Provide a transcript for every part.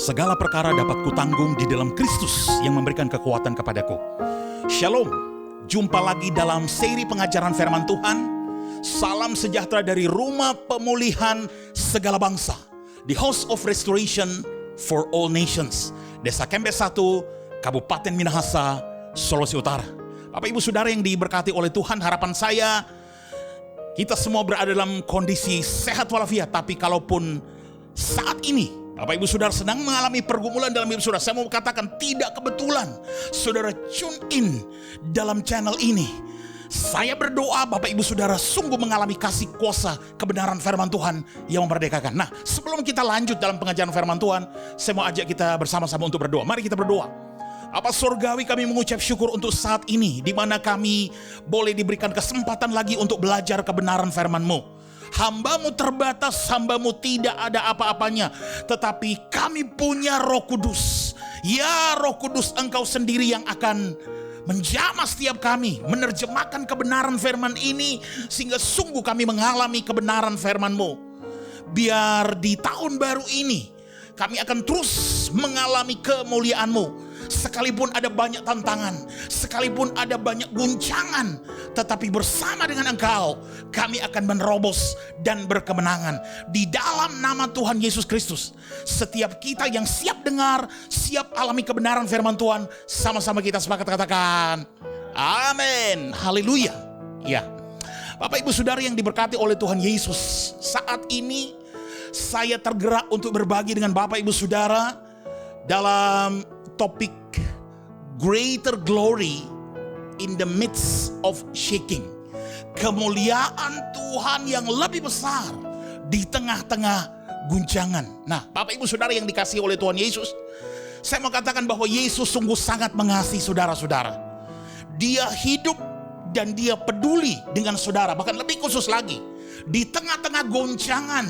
Segala perkara dapat kutanggung di dalam Kristus yang memberikan kekuatan kepadaku. Shalom, jumpa lagi dalam seri pengajaran firman Tuhan. Salam sejahtera dari Rumah Pemulihan Segala Bangsa, The House of Restoration for All Nations, Desa Kembes 1, Kabupaten Minahasa, Sulawesi Utara. Bapak Ibu Saudara yang diberkati oleh Tuhan, harapan saya kita semua berada dalam kondisi sehat walafiat. Tapi kalaupun saat ini Bapak Ibu Saudara sedang mengalami pergumulan dalam hidup saudara, saya mau katakan tidak kebetulan saudara tune in dalam channel ini. Saya berdoa Bapak Ibu Saudara sungguh mengalami kasih kuasa kebenaran firman Tuhan yang memerdekakan. Nah, sebelum kita lanjut dalam pengajaran firman Tuhan, saya mau ajak kita bersama-sama untuk berdoa. Mari kita berdoa. Bapa surgawi, kami mengucap syukur untuk saat ini, di mana kami boleh diberikan kesempatan lagi untuk belajar kebenaran firman-Mu. Hamba-Mu terbatas, Hamba-Mu tidak ada apa-apanya, tetapi kami punya Roh Kudus. Ya Roh Kudus, Engkau sendiri yang akan menjamah setiap kami, menerjemahkan kebenaran firman ini, sehingga sungguh kami mengalami kebenaran firman-Mu. Biar di tahun baru ini kami akan terus mengalami kemuliaan-Mu. Sekalipun ada banyak tantangan, sekalipun ada banyak guncangan, tetapi bersama dengan Engkau kami akan menerobos dan berkemenangan. Di dalam nama Tuhan Yesus Kristus, setiap kita yang siap dengar, siap alami kebenaran firman Tuhan, sama-sama kita sepakat katakan amin, haleluya. Ya, Bapak Ibu Saudara yang diberkati oleh Tuhan Yesus, saat ini saya tergerak untuk berbagi dengan Bapak Ibu Saudara dalam topik greater glory in the midst of shaking. Kemuliaan Tuhan yang lebih besar di tengah-tengah guncangan. Nah, Bapak Ibu Saudara yang dikasihi oleh Tuhan Yesus, saya mau katakan bahwa Yesus sungguh sangat mengasihi saudara-saudara. Dia hidup dan dia peduli dengan saudara. Bahkan lebih khusus lagi, di tengah-tengah goncangan,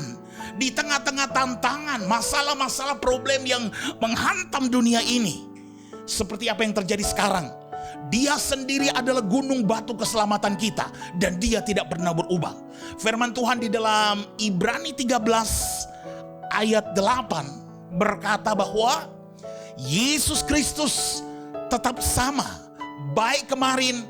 di tengah-tengah tantangan, masalah-masalah problem yang menghantam dunia ini, seperti apa yang terjadi sekarang, Dia sendiri adalah gunung batu keselamatan kita, dan Dia tidak pernah berubah. Firman Tuhan di dalam Ibrani 13 ayat 8 berkata bahwa Yesus Kristus tetap sama, baik kemarin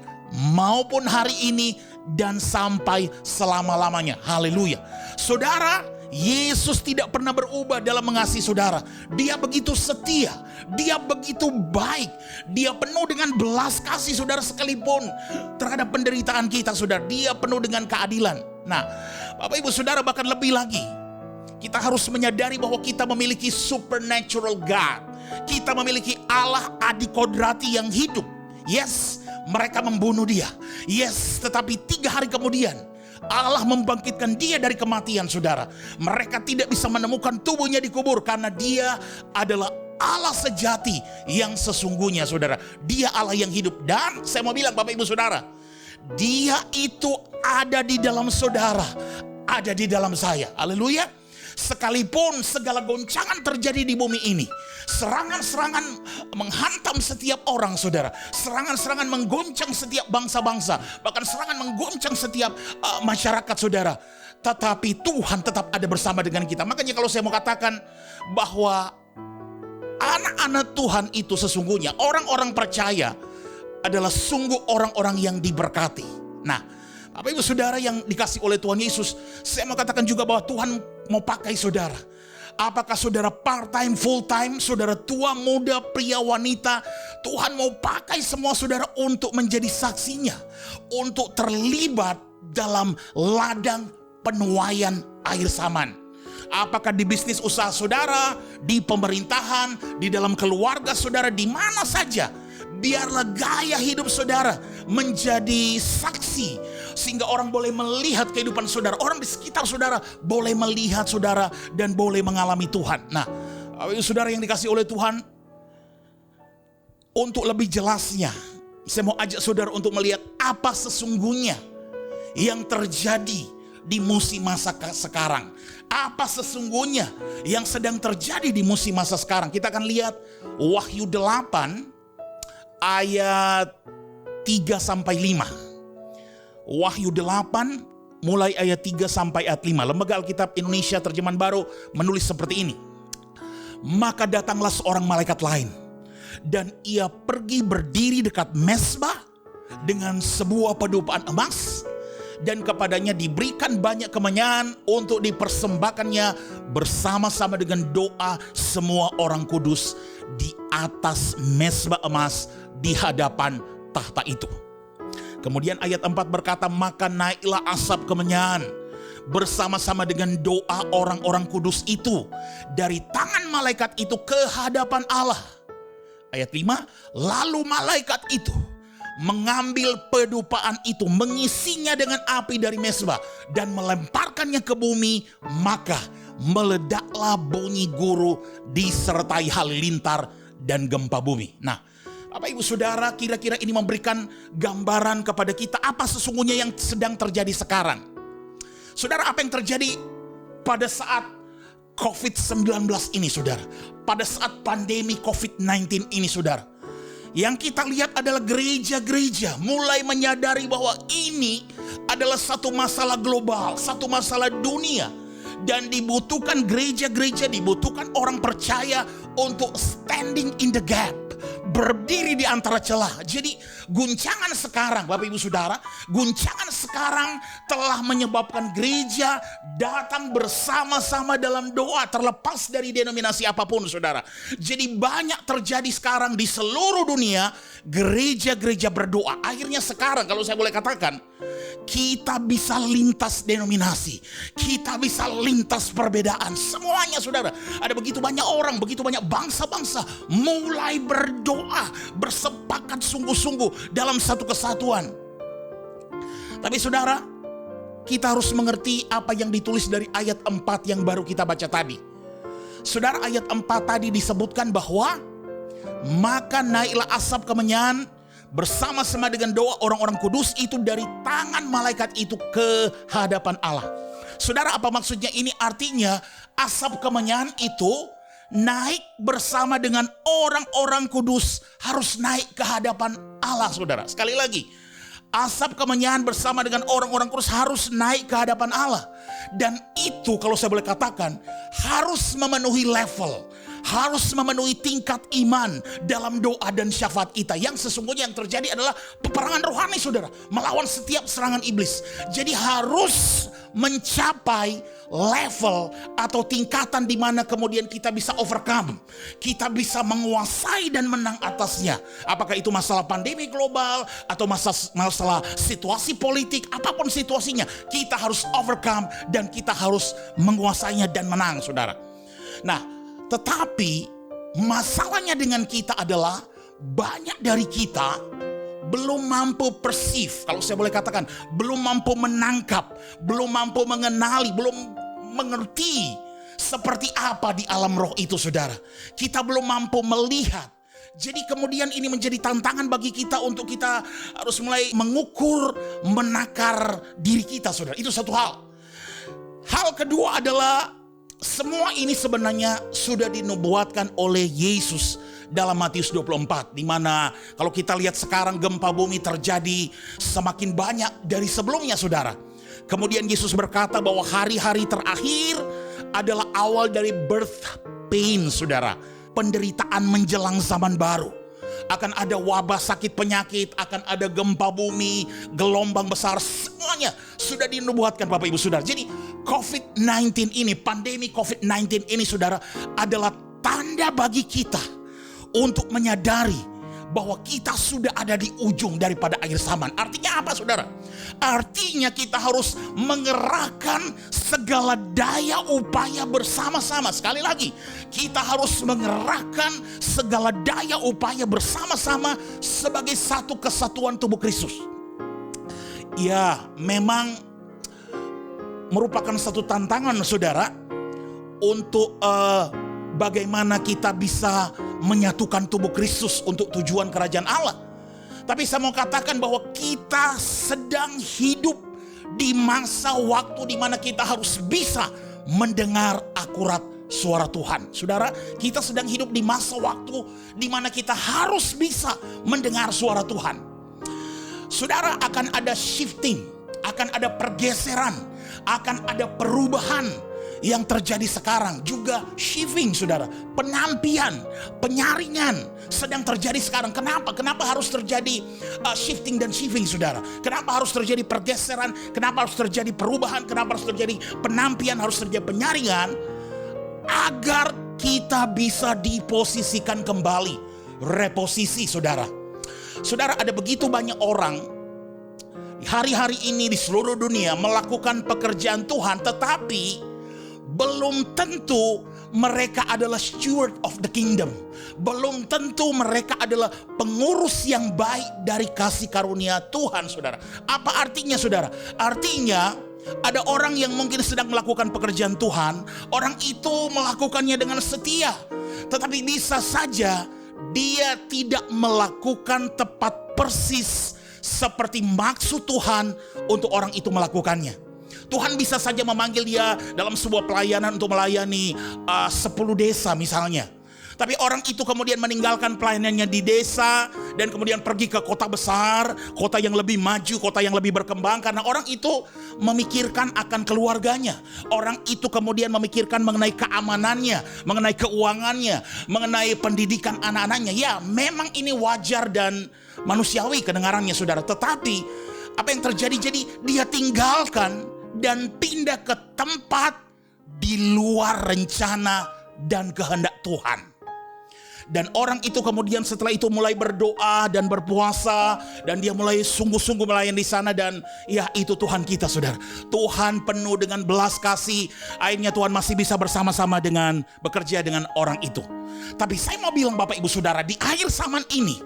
maupun hari ini dan sampai selama-lamanya. Haleluya. Saudara, Yesus tidak pernah berubah dalam mengasihi saudara. Dia begitu setia, Dia begitu baik, Dia penuh dengan belas kasih saudara, sekalipun terhadap penderitaan kita saudara. Dia penuh dengan keadilan. Nah, Bapak Ibu Saudara, bahkan lebih lagi, kita harus menyadari bahwa kita memiliki supernatural God. Kita memiliki Allah adikodrati yang hidup. Yes, mereka membunuh Dia. Yes, tetapi 3 hari kemudian Allah membangkitkan Dia dari kematian saudara. Mereka tidak bisa menemukan tubuhnya dikubur, karena Dia adalah Allah sejati yang sesungguhnya saudara. Dia Allah yang hidup. Dan saya mau bilang Bapak Ibu Saudara, Dia itu ada di dalam saudara, ada di dalam saya. Haleluya. Sekalipun segala goncangan terjadi di bumi ini, serangan-serangan menghantam setiap orang saudara, serangan-serangan menggoncang setiap bangsa-bangsa, bahkan serangan menggoncang setiap masyarakat saudara, tetapi Tuhan tetap ada bersama dengan kita. Makanya kalau saya mau katakan bahwa anak-anak Tuhan itu sesungguhnya, orang-orang percaya adalah sungguh orang-orang yang diberkati. Nah, Bapak Ibu Saudara yang dikasih oleh Tuhan Yesus, saya mau katakan juga bahwa Tuhan mau pakai saudara. Apakah saudara part-time, full-time, saudara tua, muda, pria, wanita, Tuhan mau pakai semua saudara untuk menjadi saksinya, untuk terlibat dalam ladang penuaian air saman. Apakah di bisnis usaha saudara, di pemerintahan, di dalam keluarga saudara, di mana saja, biarlah gaya hidup saudara menjadi saksi, sehingga orang boleh melihat kehidupan saudara. Orang di sekitar saudara boleh melihat saudara dan boleh mengalami Tuhan. Nah, saudara yang dikasih oleh Tuhan, untuk lebih jelasnya, saya mau ajak saudara untuk melihat apa sesungguhnya yang terjadi di musim masa sekarang. Apa sesungguhnya yang sedang terjadi di musim masa sekarang. Kita akan lihat Wahyu 8 ayat 3-5. Wahyu 8 mulai ayat 3 sampai ayat 5. Lembaga Alkitab Indonesia Terjemahan Baru menulis seperti ini. Maka datanglah seorang malaikat lain, dan ia pergi berdiri dekat mezbah dengan sebuah pedupaan emas, dan kepadanya diberikan banyak kemenyan untuk dipersembahkannya bersama-sama dengan doa semua orang kudus di atas mezbah emas di hadapan tahta itu. Kemudian ayat 4 berkata, maka naiklah asap kemenyan bersama-sama dengan doa orang-orang kudus itu dari tangan malaikat itu ke hadapan Allah. Ayat 5, lalu malaikat itu mengambil pedupaan itu, mengisinya dengan api dari mezbah dan melemparkannya ke bumi, maka meledaklah bunyi guru disertai halilintar dan gempa bumi. Nah, Bapak Ibu Saudara, kira-kira ini memberikan gambaran kepada kita apa sesungguhnya yang sedang terjadi sekarang. Saudara, apa yang terjadi pada saat COVID-19 ini, saudara? Pada saat pandemi COVID-19 ini, saudara, yang kita lihat adalah gereja-gereja mulai menyadari bahwa ini adalah satu masalah global, satu masalah dunia. Dan dibutuhkan gereja-gereja, dibutuhkan orang percaya untuk standing in the gap, berdiri di antara celah. Jadi guncangan sekarang, Bapak Ibu Saudara, guncangan sekarang telah menyebabkan gereja datang bersama-sama dalam doa, terlepas dari denominasi apapun, saudara. Jadi banyak terjadi sekarang di seluruh dunia, gereja-gereja berdoa. Akhirnya sekarang, kalau saya boleh katakan, kita bisa lintas denominasi, kita bisa lintas perbedaan, semuanya, saudara. Ada begitu banyak orang, begitu banyak bangsa-bangsa mulai berdoa, bersepakat sungguh-sungguh dalam satu kesatuan. Tapi saudara, kita harus mengerti apa yang ditulis dari ayat 4 yang baru kita baca tadi. Saudara, ayat 4 tadi disebutkan bahwa maka naiklah asap kemenyan bersama-sama dengan doa orang-orang kudus itu dari tangan malaikat itu ke hadapan Allah. Saudara, apa maksudnya ini? Artinya asap kemenyan itu naik bersama dengan orang-orang kudus, harus naik ke hadapan Allah, saudara. Sekali lagi, asap kemenyan bersama dengan orang-orang kudus harus naik ke hadapan Allah. Dan itu, kalau saya boleh katakan, harus memenuhi level, harus memenuhi tingkat iman dalam doa dan syafaat kita. Yang sesungguhnya yang terjadi adalah peperangan rohani, saudara, melawan setiap serangan iblis. Jadi harus mencapai level atau tingkatan di mana kemudian kita bisa overcome, kita bisa menguasai dan menang atasnya. Apakah itu masalah pandemi global atau masalah situasi politik, apapun situasinya, kita harus overcome dan kita harus menguasainya dan menang, saudara. Nah, tetapi masalahnya dengan kita adalah banyak dari kita belum mampu perceive, kalau saya boleh katakan, belum mampu menangkap, belum mampu mengenali, belum mengerti seperti apa di alam roh itu, saudara. Kita belum mampu melihat. Jadi kemudian ini menjadi tantangan bagi kita untuk kita harus mulai mengukur, menakar diri kita, saudara. Itu satu hal. Hal kedua adalah semua ini sebenarnya sudah dinubuatkan oleh Yesus dalam Matius 24, di mana kalau kita lihat sekarang gempa bumi terjadi semakin banyak dari sebelumnya, saudara. Kemudian Yesus berkata bahwa hari-hari terakhir adalah awal dari birth pain, saudara. Penderitaan menjelang zaman baru. Akan ada wabah sakit penyakit, akan ada gempa bumi, gelombang besar, semuanya sudah dinubuatkan, Bapak Ibu Saudara. Jadi COVID-19 ini, pandemi COVID-19 ini, saudara, adalah tanda bagi kita untuk menyadari bahwa kita sudah ada di ujung daripada akhir zaman. Artinya apa, saudara? Artinya kita harus mengerahkan segala daya upaya bersama-sama. Sekali lagi, kita harus mengerahkan segala daya upaya bersama-sama sebagai satu kesatuan tubuh Kristus. Ya, memang merupakan satu tantangan, saudara, untuk bagaimana kita bisa menyatukan tubuh Kristus untuk tujuan kerajaan Allah. Tapi saya mau katakan bahwa kita sedang hidup di masa waktu di mana kita harus bisa mendengar akurat suara Tuhan. Saudara, kita sedang hidup di masa waktu di mana kita harus bisa mendengar suara Tuhan. Saudara, akan ada shifting, akan ada pergeseran, akan ada perubahan yang terjadi sekarang juga shifting, saudara. Penampian, penyaringan sedang terjadi sekarang. Kenapa? Kenapa harus terjadi shifting dan shifting, saudara? Kenapa harus terjadi pergeseran? Kenapa harus terjadi perubahan? Kenapa harus terjadi penampian? Harus terjadi penyaringan? Agar kita bisa diposisikan kembali. Reposisi, saudara. Saudara, ada begitu banyak orang hari-hari ini di seluruh dunia melakukan pekerjaan Tuhan, tetapi belum tentu mereka adalah steward of the kingdom. Belum tentu mereka adalah pengurus yang baik dari kasih karunia Tuhan, saudara. Apa artinya, saudara? Artinya ada orang yang mungkin sedang melakukan pekerjaan Tuhan. Orang itu melakukannya dengan setia, tetapi bisa saja dia tidak melakukan tepat persis seperti maksud Tuhan untuk orang itu melakukannya. Tuhan bisa saja memanggil dia dalam sebuah pelayanan untuk melayani 10 desa misalnya. Tapi orang itu kemudian meninggalkan pelayanannya di desa dan kemudian pergi ke kota besar, kota yang lebih maju, kota yang lebih berkembang, karena orang itu memikirkan akan keluarganya. Orang itu kemudian memikirkan mengenai keamanannya, mengenai keuangannya, mengenai pendidikan anak-anaknya. Ya, memang ini wajar dan manusiawi kedengarannya, saudara. Tetapi apa yang terjadi? Jadi dia tinggalkan dan pindah ke tempat di luar rencana dan kehendak Tuhan. Dan orang itu kemudian setelah itu mulai berdoa dan berpuasa, dan dia mulai sungguh-sungguh melayani di sana. Dan ya, itu Tuhan kita, saudara. Tuhan penuh dengan belas kasih. Akhirnya Tuhan masih bisa bersama-sama dengan bekerja dengan orang itu. Tapi saya mau bilang Bapak Ibu Saudara, di akhir zaman ini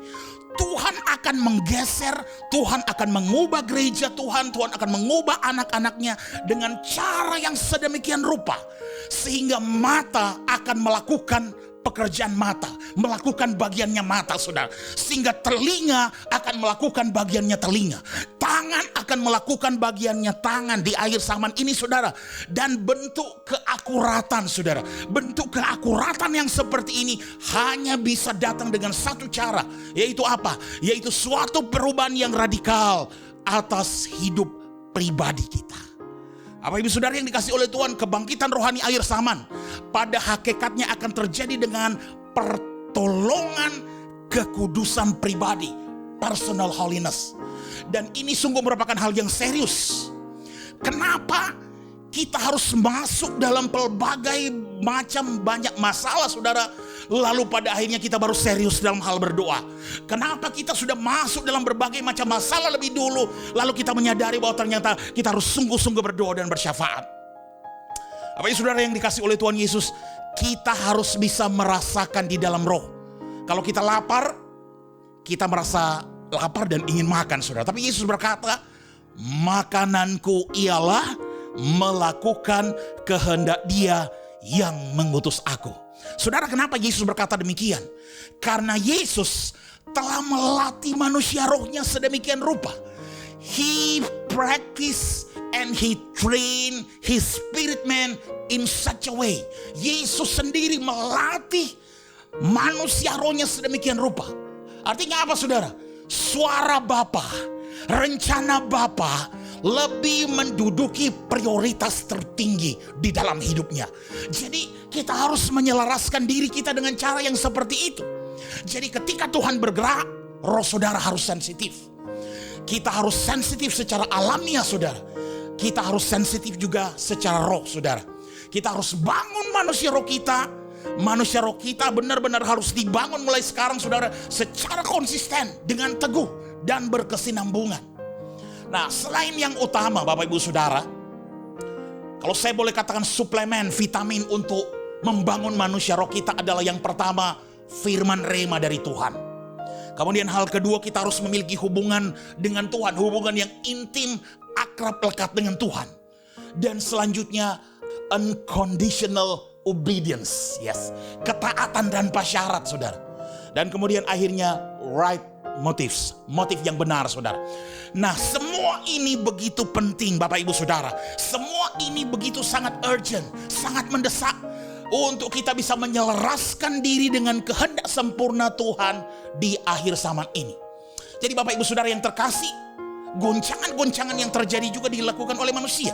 Tuhan akan menggeser, Tuhan akan mengubah gereja Tuhan, Tuhan akan mengubah anak-anaknya dengan cara yang sedemikian rupa, sehingga mata akan melakukan pekerjaan mata, melakukan bagiannya mata, saudara. Sehingga telinga akan melakukan bagiannya telinga, tangan akan melakukan bagiannya tangan di akhir zaman ini, saudara. Dan bentuk keakuratan, saudara, bentuk keakuratan yang seperti ini hanya bisa datang dengan satu cara, yaitu apa? Yaitu suatu perubahan yang radikal atas hidup pribadi kita. Bapak Ibu Saudara yang dikasih oleh Tuhan, kebangkitan rohani akhir zaman pada hakikatnya akan terjadi dengan pertolongan kekudusan pribadi, personal holiness. Dan ini sungguh merupakan hal yang serius. Kenapa kita harus masuk dalam pelbagai macam banyak masalah, saudara, lalu pada akhirnya kita baru serius dalam hal berdoa? Kenapa kita sudah masuk dalam berbagai macam masalah lebih dulu, lalu kita menyadari bahwa ternyata kita harus sungguh-sungguh berdoa dan bersyafaat? Apa itu, saudara yang dikasih oleh Tuhan Yesus, kita harus bisa merasakan di dalam roh. Kalau kita lapar, kita merasa lapar dan ingin makan, saudara. Tapi Yesus berkata, makananku ialah melakukan kehendak Dia yang mengutus aku. Saudara, kenapa Yesus berkata demikian? Karena Yesus telah melatih manusia rohnya sedemikian rupa. He practiced and he trained his spirit man in such a way. Yesus sendiri melatih manusia rohnya sedemikian rupa. Artinya apa, saudara? Suara Bapa, rencana Bapa lebih menduduki prioritas tertinggi di dalam hidupnya. Jadi kita harus menyelaraskan diri kita dengan cara yang seperti itu. Jadi ketika Tuhan bergerak, roh saudara harus sensitif. Kita harus sensitif secara alamiah, saudara. Kita harus sensitif juga secara roh, saudara. Kita harus bangun manusia roh kita. Manusia roh kita benar-benar harus dibangun mulai sekarang, saudara, secara konsisten dengan teguh dan berkesinambungan. Nah, selain yang utama, Bapak Ibu Saudara, kalau saya boleh katakan suplemen vitamin untuk membangun manusia roh kita adalah yang pertama, firman rema dari Tuhan. Kemudian hal kedua, kita harus memiliki hubungan dengan Tuhan, hubungan yang intim, akrab, lekat dengan Tuhan. Dan selanjutnya unconditional obedience, yes, ketaatan tanpa syarat, saudara. Dan kemudian akhirnya right motives, motif yang benar, saudara. Nah, semua ini begitu penting, Bapak Ibu Saudara. Semua ini begitu sangat urgent, sangat mendesak untuk kita bisa menyelaraskan diri dengan kehendak sempurna Tuhan di akhir zaman ini. Jadi Bapak Ibu Saudara yang terkasih, goncangan-goncangan yang terjadi juga dilakukan oleh manusia.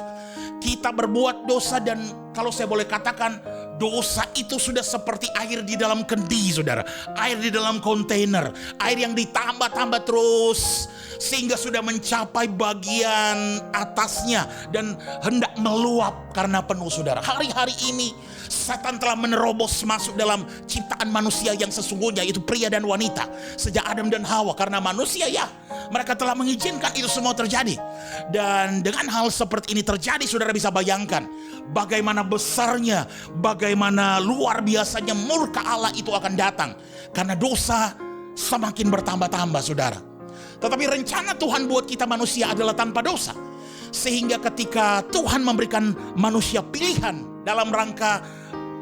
Kita berbuat dosa dan kalau saya boleh katakan, dosa itu sudah seperti air di dalam kendi, saudara. Air di dalam kontainer. Air yang ditambah-tambah terus sehingga sudah mencapai bagian atasnya dan hendak meluap karena penuh, saudara. Hari-hari ini setan telah menerobos masuk dalam ciptaan manusia yang sesungguhnya, yaitu pria dan wanita. Sejak Adam dan Hawa, karena manusia mereka telah mengizinkan itu semua terjadi. Dan dengan hal seperti ini terjadi, saudara bisa bayangkan bagaimana besarnya, bagaimana luar biasanya murka Allah itu akan datang. Karena dosa semakin bertambah-tambah, saudara. Tetapi rencana Tuhan buat kita manusia adalah tanpa dosa. Sehingga ketika Tuhan memberikan manusia pilihan dalam rangka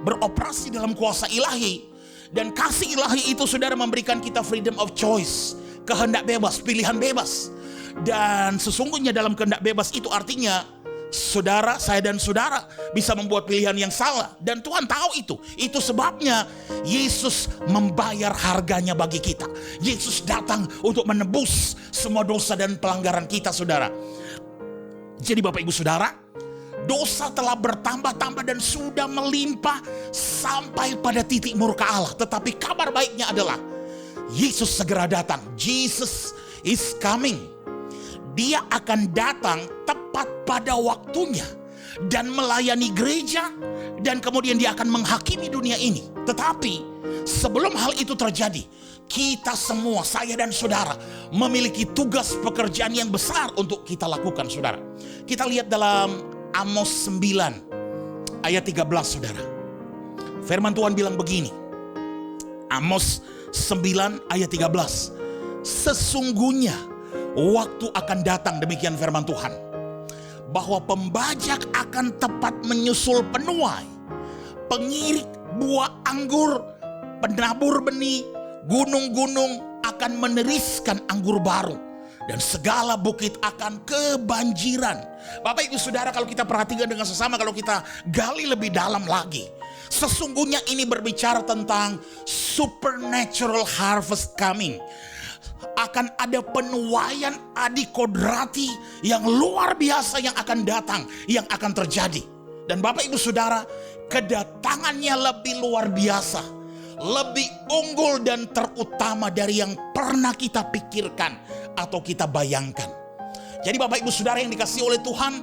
beroperasi dalam kuasa ilahi, dan kasih ilahi itu, saudara, memberikan kita freedom of choice, kehendak bebas, pilihan bebas. Dan sesungguhnya dalam kehendak bebas itu artinya saudara, saya dan saudara bisa membuat pilihan yang salah. Dan Tuhan tahu itu. Itu sebabnya Yesus membayar harganya bagi kita. Yesus datang untuk menebus semua dosa dan pelanggaran kita, saudara. Jadi Bapak Ibu Saudara, dosa telah bertambah-tambah dan sudah melimpah sampai pada titik murka Allah. Tetapi kabar baiknya adalah Yesus segera datang. Jesus is coming. Dia akan datang tepat pada waktunya dan melayani gereja, dan kemudian dia akan menghakimi dunia ini. Tetapi sebelum hal itu terjadi, kita semua, saya dan saudara, memiliki tugas pekerjaan yang besar untuk kita lakukan, saudara. Kita lihat dalam Amos 9 ayat 13, saudara. Firman Tuhan bilang begini. Amos 9 ayat 13. Sesungguhnya waktu akan datang, demikian firman Tuhan, bahwa pembajak akan tepat menyusul penuai, pengirik buah anggur, penabur benih, gunung-gunung akan meneriskan anggur baru, dan segala bukit akan kebanjiran. Bapak Ibu Saudara, kalau kita perhatikan dengan sesama, kalau kita gali lebih dalam lagi, sesungguhnya ini berbicara tentang supernatural harvest coming. Akan ada penuaian adikodrati yang luar biasa yang akan datang, yang akan terjadi. Dan Bapak Ibu Saudara, kedatangannya lebih luar biasa, lebih unggul dan terutama dari yang pernah kita pikirkan atau kita bayangkan. Jadi Bapak Ibu Saudara yang dikasihi oleh Tuhan,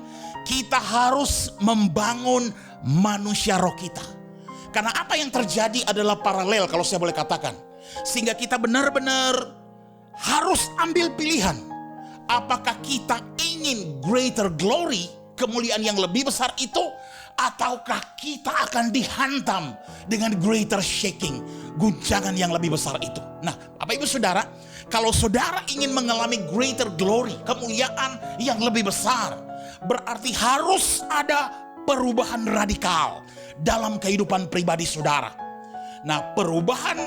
kita harus membangun manusia roh kita. Karena apa yang terjadi adalah paralel, kalau saya boleh katakan. Sehingga kita benar-benar harus ambil pilihan. Apakah kita ingin greater glory, kemuliaan yang lebih besar itu, ataukah kita akan dihantam dengan greater shaking, guncangan yang lebih besar itu. Nah, Bapak Ibu Saudara, kalau saudara ingin mengalami greater glory, kemuliaan yang lebih besar, berarti harus ada perubahan radikal dalam kehidupan pribadi saudara. Nah, perubahan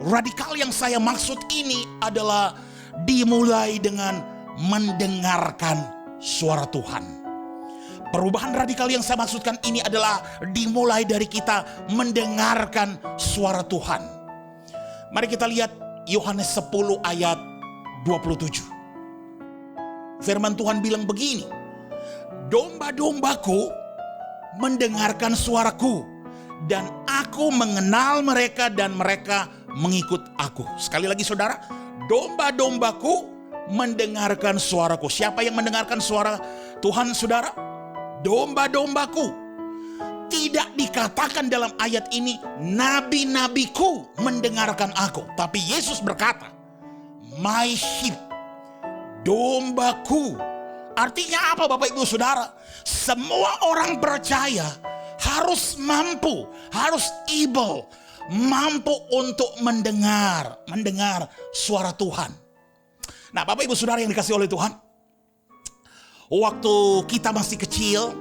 radikal yang saya maksud ini adalah dimulai dengan mendengarkan suara Tuhan. Perubahan radikal yang saya maksudkan ini adalah dimulai dari kita mendengarkan suara Tuhan. Mari kita lihat Yohanes 10 ayat 27. Firman Tuhan bilang begini, domba-dombaku mendengarkan suaraku, dan aku mengenal mereka dan mereka mengikut aku. Sekali lagi saudara, domba-dombaku mendengarkan suaraku. Siapa yang mendengarkan suara Tuhan, saudara? Domba-dombaku. Tidak dikatakan dalam ayat ini nabi-nabiku mendengarkan aku, tapi Yesus berkata, my sheep, dombaku. Artinya apa Bapak Ibu Saudara? Semua orang percaya harus mampu, harus able, mampu untuk mendengar suara Tuhan. Nah, Bapak Ibu Saudara yang dikasihi oleh Tuhan, waktu kita masih kecil,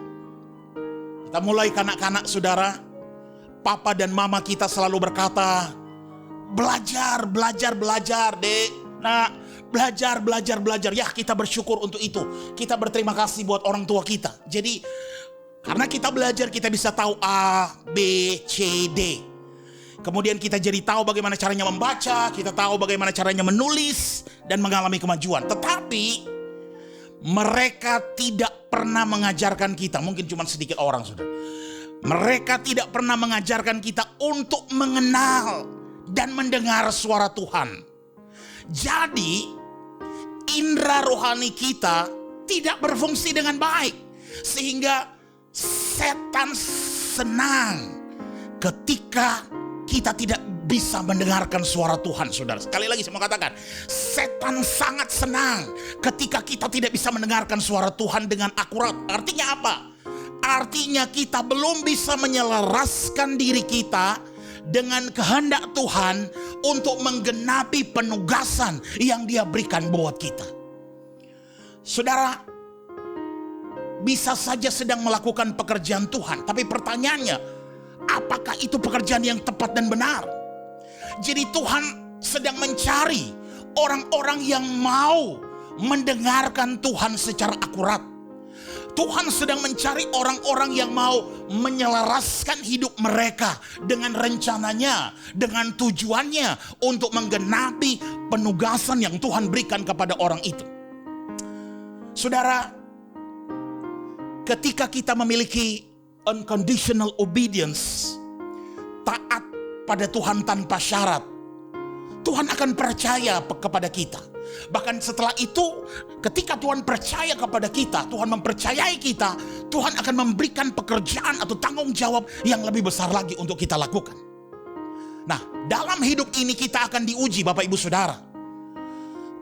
kita mulai kanak-kanak saudara, papa dan mama kita selalu berkata, belajar dek. Nah, belajar. Ya, kita bersyukur untuk itu. Kita berterima kasih buat orang tua kita. Jadi, karena kita belajar, kita bisa tahu A, B, C, D. Kemudian kita jadi tahu bagaimana caranya membaca, kita tahu bagaimana caranya menulis dan mengalami kemajuan. Tetapi Mereka tidak pernah mengajarkan kita, mungkin cuma sedikit orang sudah. Mereka tidak pernah mengajarkan kita untuk mengenal dan mendengar suara Tuhan. Jadi, indera rohani kita tidak berfungsi dengan baik. Sehingga setan senang ketika kita tidak bisa mendengarkan suara Tuhan, saudara. Sekali lagi saya mau katakan, setan sangat senang ketika kita tidak bisa mendengarkan suara Tuhan dengan akurat. Artinya apa? Artinya kita belum bisa menyelaraskan diri kita dengan kehendak Tuhan untuk menggenapi penugasan yang Dia berikan buat kita. Saudara, bisa saja sedang melakukan pekerjaan Tuhan, tapi pertanyaannya, apakah itu pekerjaan yang tepat dan benar? Jadi Tuhan sedang mencari orang-orang yang mau mendengarkan Tuhan secara akurat. Tuhan sedang mencari orang-orang yang mau menyelaraskan hidup mereka dengan rencananya, dengan tujuannya untuk menggenapi penugasan yang Tuhan berikan kepada orang itu. Saudara, ketika kita memiliki unconditional obedience, taat pada Tuhan tanpa syarat, Tuhan akan percaya kepada kita. Bahkan setelah itu, ketika Tuhan percaya kepada kita, Tuhan mempercayai kita, Tuhan akan memberikan pekerjaan atau tanggung jawab yang lebih besar lagi untuk kita lakukan. Nah, dalam hidup ini kita akan diuji, Bapak Ibu Saudara.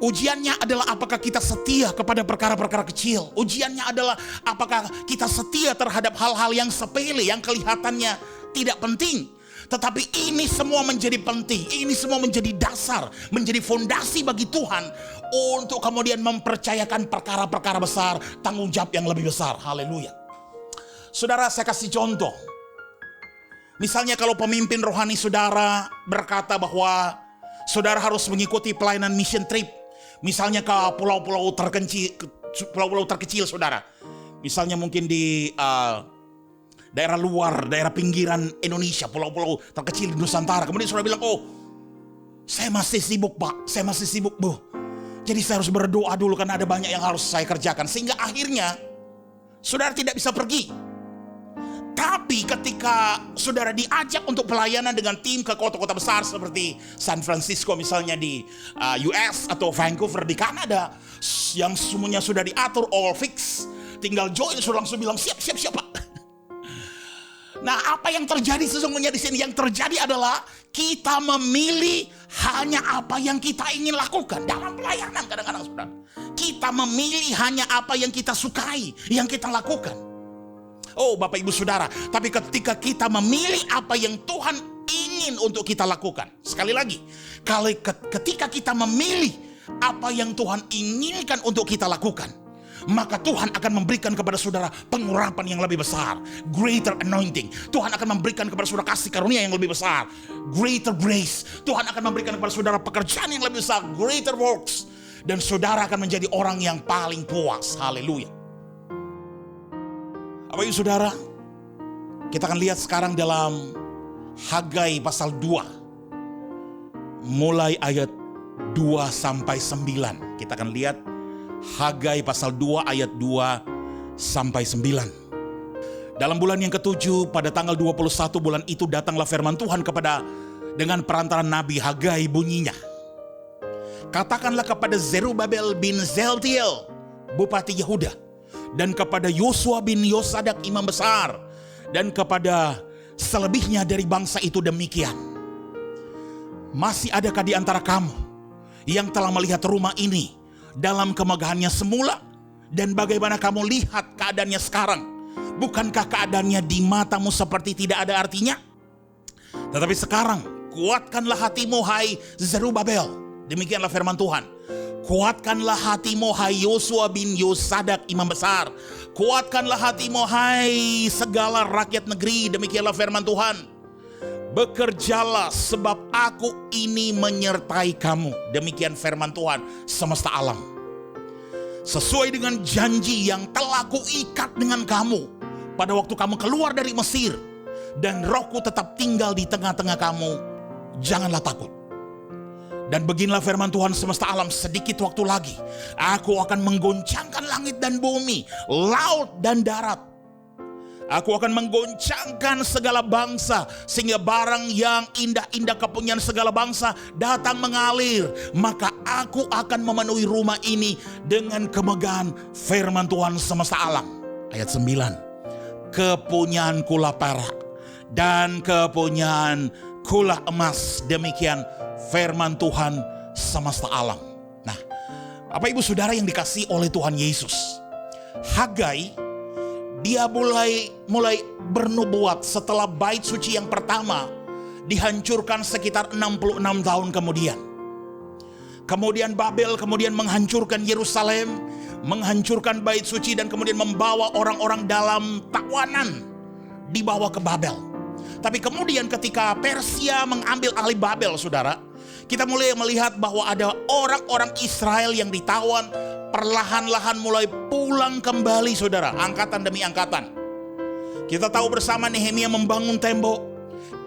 Ujiannya adalah apakah kita setia kepada perkara-perkara kecil. Ujiannya adalah apakah kita setia terhadap hal-hal yang sepele, yang kelihatannya tidak penting. Tetapi ini semua menjadi penting. Ini semua menjadi dasar, menjadi fondasi bagi Tuhan untuk kemudian mempercayakan perkara-perkara besar, tanggung jawab yang lebih besar. Haleluya. Saudara, saya kasih contoh. Misalnya kalau pemimpin rohani saudara berkata bahwa saudara harus mengikuti pelayanan mission trip. Misalnya ke pulau-pulau terkecil saudara. Misalnya mungkin di daerah luar, daerah pinggiran Indonesia, pulau-pulau terkecil di Nusantara. Kemudian saudara bilang, oh saya masih sibuk Pak, saya masih sibuk Bu. Jadi saya harus berdoa dulu karena ada banyak yang harus saya kerjakan. Sehingga akhirnya saudara tidak bisa pergi. Tapi ketika saudara diajak untuk pelayanan dengan tim ke kota-kota besar seperti San Francisco misalnya di US atau Vancouver di Kanada, yang semuanya sudah diatur, all fix, tinggal join, sudah langsung bilang siap Pak. Nah, apa yang terjadi sesungguhnya di sini? Yang terjadi adalah kita memilih hanya apa yang kita ingin lakukan dalam pelayanan. Kadang-kadang saudara, kita memilih hanya apa yang kita sukai, yang kita lakukan. Oh Bapak Ibu Saudara, tapi ketika kita memilih apa yang Tuhan ingin untuk kita lakukan, sekali lagi, ketika kita memilih apa yang Tuhan inginkan untuk kita lakukan, maka Tuhan akan memberikan kepada saudara pengurapan yang lebih besar, greater anointing. Tuhan akan memberikan kepada saudara kasih karunia yang lebih besar, greater grace. Tuhan akan memberikan kepada saudara pekerjaan yang lebih besar, greater works. Dan saudara akan menjadi orang yang paling puas. Haleluya. Apa itu saudara? Kita akan lihat sekarang dalam Hagai pasal 2, mulai ayat 2 sampai 9. Kita akan lihat Hagai pasal 2 ayat 2 sampai 9. Dalam bulan yang ke-7 pada tanggal 21 bulan itu datanglah firman Tuhan dengan perantara Nabi Hagai, bunyinya, katakanlah kepada Zerubabel bin Zeltiel bupati Yehuda, dan kepada Yosua bin Yosadak imam besar, dan kepada selebihnya dari bangsa itu demikian. Masih adakah di antara kamu yang telah melihat rumah ini dalam kemegahannya semula, dan bagaimana kamu lihat keadaannya sekarang? Bukankah keadaannya di matamu seperti tidak ada artinya? Tetapi sekarang kuatkanlah hatimu hai Zerubabel, demikianlah firman Tuhan. Kuatkanlah hatimu hai Yosua bin Yosadak imam besar. Kuatkanlah hatimu hai segala rakyat negeri, demikianlah firman Tuhan. Bekerjalah sebab aku ini menyertai kamu, demikian firman Tuhan semesta alam. Sesuai dengan janji yang telah kuikat dengan kamu pada waktu kamu keluar dari Mesir, dan rohku tetap tinggal di tengah-tengah kamu. Janganlah takut Dan beginilah firman Tuhan semesta alam, sedikit waktu lagi aku akan menggoncangkan langit dan bumi, laut dan darat. Aku akan menggoncangkan segala bangsa, sehingga barang yang indah-indah kepunyaan segala bangsa datang mengalir. Maka aku akan memenuhi rumah ini dengan kemegahan firman Tuhan semesta alam. Ayat 9. Kepunyaanku lah perak dan kepunyaanku lah emas. Demikian firman Tuhan semesta alam. Nah, Bapak Ibu Saudara yang dikasihi oleh Tuhan Yesus, Hagai dia mulai bernubuat setelah bait suci yang pertama dihancurkan sekitar 66 tahun kemudian. Kemudian Babel kemudian menghancurkan Yerusalem, menghancurkan bait suci, dan kemudian membawa orang-orang dalam tawanan dibawa ke Babel. Tapi kemudian ketika Persia mengambil alih Babel, saudara, kita mulai melihat bahwa ada orang-orang Israel yang ditawan, perlahan-lahan mulai pulang kembali, saudara, angkatan demi angkatan. Kita tahu bersama Nehemia membangun tembok,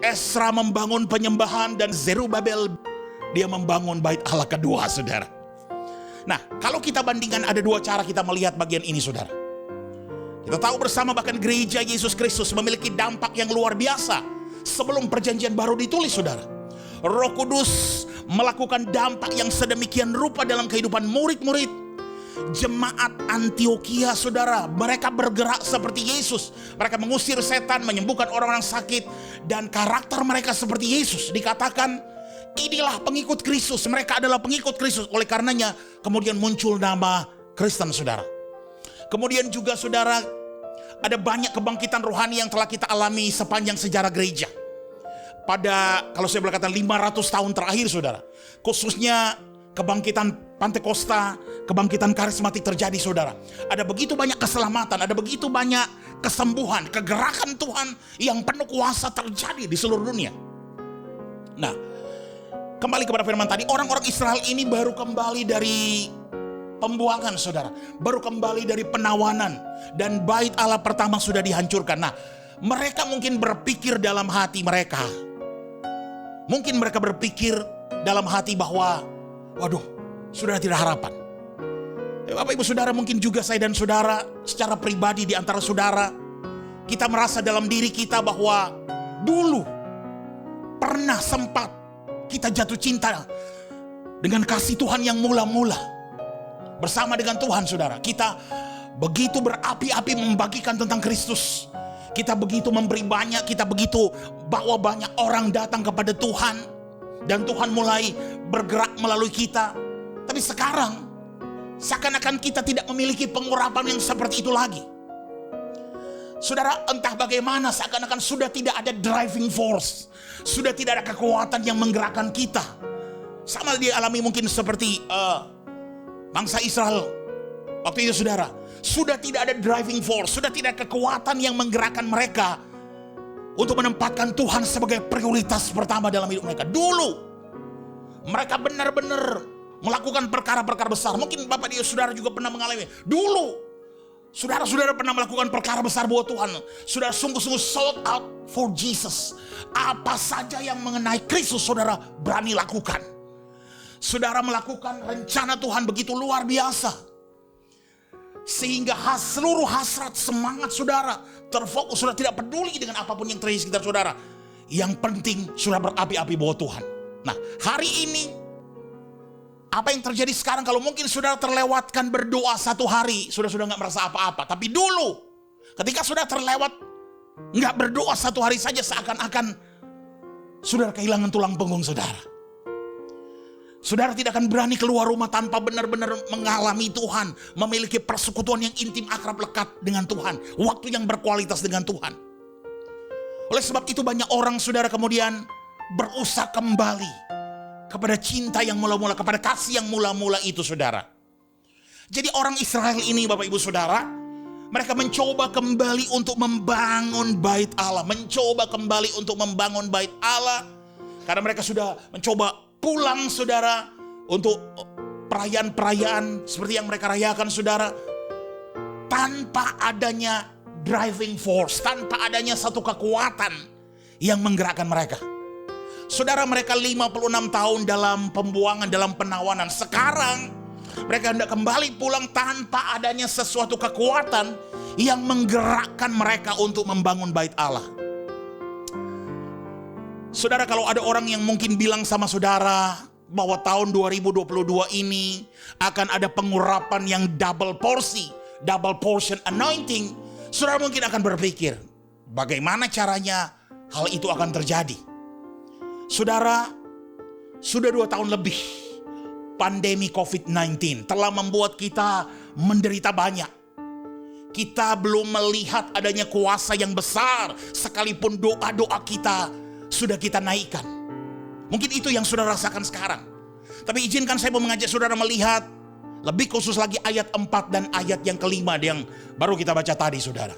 Esra membangun penyembahan, dan Zerubabel dia membangun bait Allah kedua, saudara. Nah, kalau kita bandingkan ada dua cara kita melihat bagian ini, saudara. Kita tahu bersama bahkan gereja Yesus Kristus memiliki dampak yang luar biasa sebelum perjanjian baru ditulis, saudara. Roh Kudus melakukan dampak yang sedemikian rupa dalam kehidupan murid-murid. Jemaat Antioquia, saudara, mereka bergerak seperti Yesus. Mereka mengusir setan, menyembuhkan orang-orang sakit, dan karakter mereka seperti Yesus. Dikatakan inilah pengikut Kristus, mereka adalah pengikut Kristus. Oleh karenanya kemudian muncul nama Kristen, saudara. Kemudian juga, saudara, ada banyak kebangkitan rohani yang telah kita alami sepanjang sejarah gereja. Pada, kalau saya boleh katakan, 500 tahun terakhir, saudara, khususnya kebangkitan Pantekosta, kebangkitan karismatik terjadi, saudara. Ada begitu banyak keselamatan, ada begitu banyak kesembuhan, kegerakan Tuhan yang penuh kuasa terjadi di seluruh dunia. Nah, kembali kepada firman tadi, orang-orang Israel ini baru kembali dari pembuangan, saudara, baru kembali dari penawanan, dan bait Allah pertama sudah dihancurkan. Nah, mereka mungkin berpikir dalam hati mereka, mungkin mereka berpikir dalam hati bahwa, waduh, sudah tidak harapan. Bapak Ibu Saudara, mungkin juga saya dan saudara secara pribadi, di antara saudara, kita merasa dalam diri kita bahwa dulu pernah sempat kita jatuh cinta dengan kasih Tuhan yang mula-mula. Bersama dengan Tuhan, saudara, kita begitu berapi-api membagikan tentang Kristus. Kita begitu memberi banyak, kita begitu bawa banyak orang datang kepada Tuhan, dan Tuhan mulai bergerak melalui kita. Tapi sekarang seakan-akan kita tidak memiliki pengurapan yang seperti itu lagi. Saudara, entah bagaimana seakan-akan sudah tidak ada driving force, sudah tidak ada kekuatan yang menggerakkan kita. Sama dialami mungkin seperti bangsa Israel waktu itu, saudara. Sudah tidak ada driving force, sudah tidak ada kekuatan yang menggerakkan mereka untuk menempatkan Tuhan sebagai prioritas pertama dalam hidup mereka. Dulu mereka benar-benar melakukan perkara-perkara besar. Mungkin Bapak dan saudara juga pernah mengalami. Dulu saudara-saudara pernah melakukan perkara besar buat Tuhan. Saudara sungguh-sungguh sold out for Jesus. Apa saja yang mengenai Kristus saudara berani lakukan. Saudara melakukan rencana Tuhan begitu luar biasa, sehingga seluruh hasrat semangat saudara terfokus, saudara tidak peduli dengan apapun yang terjadi di sekitar saudara. Yang penting saudara berapi-api buat Tuhan. Nah, hari ini apa yang terjadi sekarang, kalau mungkin saudara terlewatkan berdoa satu hari, sudah nggak merasa apa-apa. Tapi dulu, ketika sudah terlewat nggak berdoa satu hari saja, seakan-akan saudara kehilangan tulang punggung saudara. Saudara tidak akan berani keluar rumah tanpa benar-benar mengalami Tuhan, memiliki persekutuan yang intim, akrab, lekat dengan Tuhan, waktu yang berkualitas dengan Tuhan. Oleh sebab itu banyak orang, saudara, kemudian berusaha kembali kepada cinta yang mula-mula, kepada kasih yang mula-mula itu, saudara. Jadi orang Israel ini, Bapak Ibu Saudara, mereka mencoba kembali untuk membangun bait Allah, mencoba kembali untuk membangun bait Allah, karena mereka sudah mencoba pulang, saudara, untuk perayaan-perayaan seperti yang mereka rayakan, saudara, tanpa adanya driving force, tanpa adanya satu kekuatan yang menggerakkan mereka. Saudara, mereka 56 tahun dalam pembuangan, dalam penawanan. Sekarang mereka hendak kembali pulang tanpa adanya sesuatu kekuatan yang menggerakkan mereka untuk membangun bait Allah. Saudara, kalau ada orang yang mungkin bilang sama saudara bahwa tahun 2022 ini akan ada pengurapan yang double portion anointing, saudara mungkin akan berpikir, bagaimana caranya hal itu akan terjadi? Saudara, sudah 2 tahun lebih pandemi COVID-19 telah membuat kita menderita banyak. Kita belum melihat adanya kuasa yang besar, sekalipun doa-doa kita sudah kita naikkan. Mungkin itu yang saudara rasakan sekarang. Tapi izinkan saya mau mengajak saudara melihat lebih khusus lagi ayat 4 dan ayat yang kelima yang baru kita baca tadi, saudara.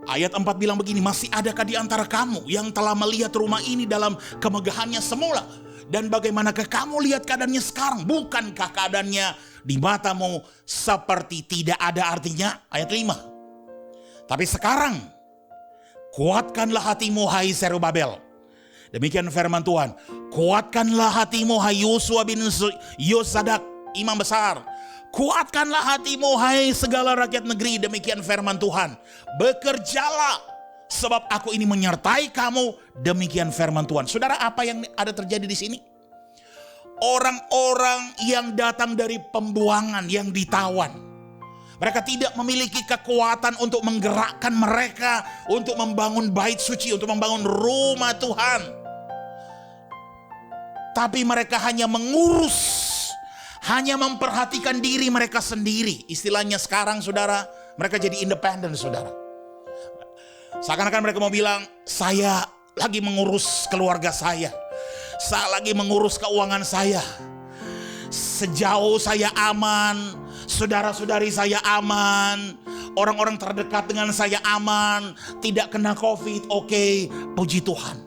Ayat 4 bilang begini, masih adakah di antara kamu yang telah melihat rumah ini dalam kemegahannya semula? Dan bagaimanakah kamu lihat keadaannya sekarang? Bukankah keadaannya di matamu seperti tidak ada artinya? Ayat 5. Tapi sekarang, kuatkanlah hatimu hai Zerubabel. Demikian firman Tuhan. Kuatkanlah hatimu hai Yosua bin Yosadak, imam besar. Kuatkanlah hatimu hai segala rakyat negeri. Demikian firman Tuhan. Bekerjalah sebab aku ini menyertai kamu. Demikian firman Tuhan. Saudara, apa yang ada terjadi di sini? Orang-orang yang datang dari pembuangan, yang ditawan, mereka tidak memiliki kekuatan untuk menggerakkan mereka untuk membangun bait suci, untuk membangun rumah Tuhan. Tapi mereka hanya mengurus, hanya memperhatikan diri mereka sendiri. Istilahnya sekarang, saudara, mereka jadi independen, saudara. Seakan-akan mereka mau bilang, saya lagi mengurus keluarga saya lagi mengurus keuangan saya. Sejauh saya aman, saudara-saudari saya aman, orang-orang terdekat dengan saya aman, tidak kena COVID, oke, puji Tuhan.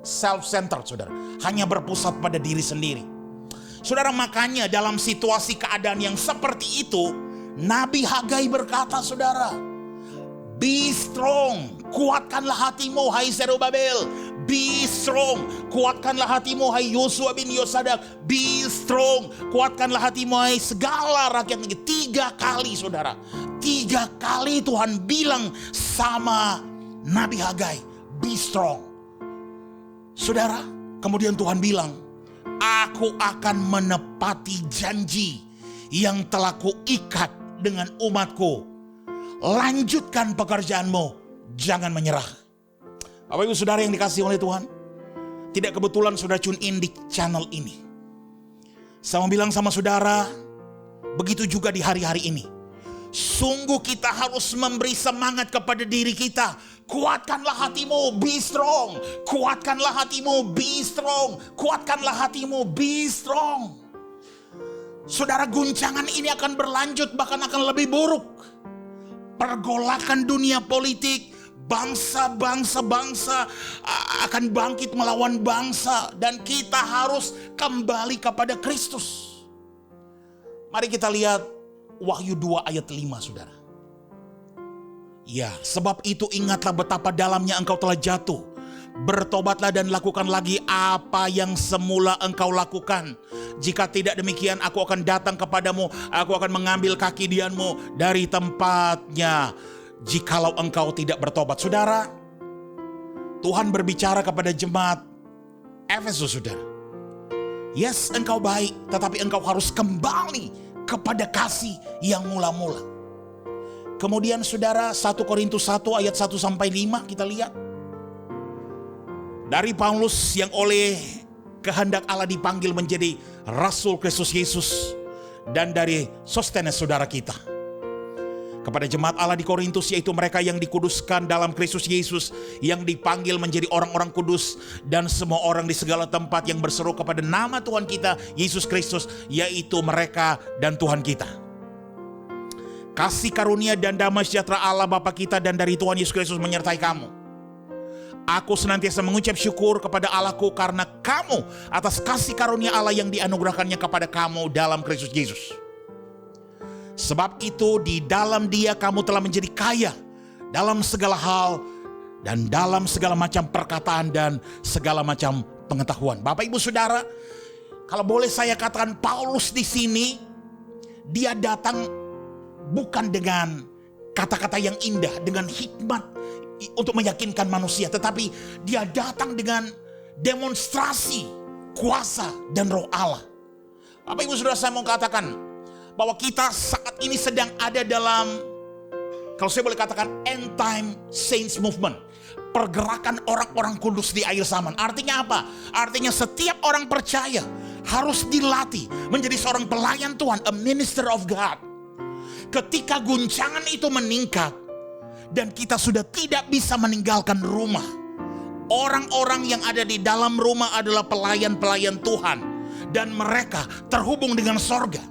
Self-centered, saudara, hanya berpusat pada diri sendiri. Saudara, makanya dalam situasi keadaan yang seperti itu, Nabi Hagai berkata, saudara, be strong, kuatkanlah hatimu hai Zerubabel. Be strong, kuatkanlah hatimu hai Yosua bin Yosadak. Be strong, kuatkanlah hatimu hai segala rakyat negeri. 3 kali, saudara, 3 kali Tuhan bilang sama Nabi Hagai, be strong. Saudara, kemudian Tuhan bilang, aku akan menepati janji yang telah kuikat dengan umatku. Lanjutkan pekerjaanmu, jangan menyerah. Bapak Ibu Saudara yang dikasihi oleh Tuhan, tidak kebetulan saudara tune in di channel ini. Saya mau bilang sama saudara, begitu juga di hari-hari ini. Sungguh kita harus memberi semangat kepada diri kita. Kuatkanlah hatimu, be strong. Kuatkanlah hatimu, be strong. Kuatkanlah hatimu, be strong. Saudara, guncangan ini akan berlanjut, bahkan akan lebih buruk. Pergolakan dunia politik, bangsa akan bangkit melawan bangsa, dan kita harus kembali kepada Kristus. Mari kita lihat Wahyu 2 ayat 5, saudara. Ya, sebab itu ingatlah betapa dalamnya engkau telah jatuh. Bertobatlah dan lakukan lagi apa yang semula engkau lakukan. Jika tidak demikian, aku akan datang kepadamu, aku akan mengambil kaki dianmu dari tempatnya, jikalau engkau tidak bertobat. Saudara, Tuhan berbicara kepada jemaat Efesus, saudara. Yes, engkau baik, tetapi engkau harus kembali kepada kasih yang mula-mula. Kemudian saudara, 1 Korintus 1 ayat 1-5 kita lihat. Dari Paulus yang oleh kehendak Allah dipanggil menjadi Rasul Kristus Yesus, dan dari Sostenes saudara kita, kepada jemaat Allah di Korintus, yaitu mereka yang dikuduskan dalam Kristus Yesus, yang dipanggil menjadi orang-orang kudus, dan semua orang di segala tempat yang berseru kepada nama Tuhan kita Yesus Kristus, yaitu mereka dan Tuhan kita. Kasih karunia dan damai sejahtera Allah Bapa kita dan dari Tuhan Yesus Kristus menyertai kamu. Aku senantiasa mengucap syukur kepada Allahku karena kamu atas kasih karunia Allah yang dianugerahkannya kepada kamu dalam Kristus Yesus. Sebab itu di dalam Dia kamu telah menjadi kaya dalam segala hal dan dalam segala macam perkataan dan segala macam pengetahuan. Bapak Ibu Saudara, kalau boleh saya katakan, Paulus di sini dia datang bukan dengan kata-kata yang indah, dengan hikmat untuk meyakinkan manusia, tetapi dia datang dengan demonstrasi kuasa dan roh Allah. Bapak Ibu Saudara, saya mau katakan bahwa kita saat ini sedang ada dalam, kalau saya boleh katakan, end time saints movement. Pergerakan orang-orang kudus di akhir zaman. Artinya apa? Artinya setiap orang percaya harus dilatih menjadi seorang pelayan Tuhan, a minister of God. Ketika guncangan itu meningkat dan kita sudah tidak bisa meninggalkan rumah, orang-orang yang ada di dalam rumah adalah pelayan-pelayan Tuhan, dan mereka terhubung dengan sorga.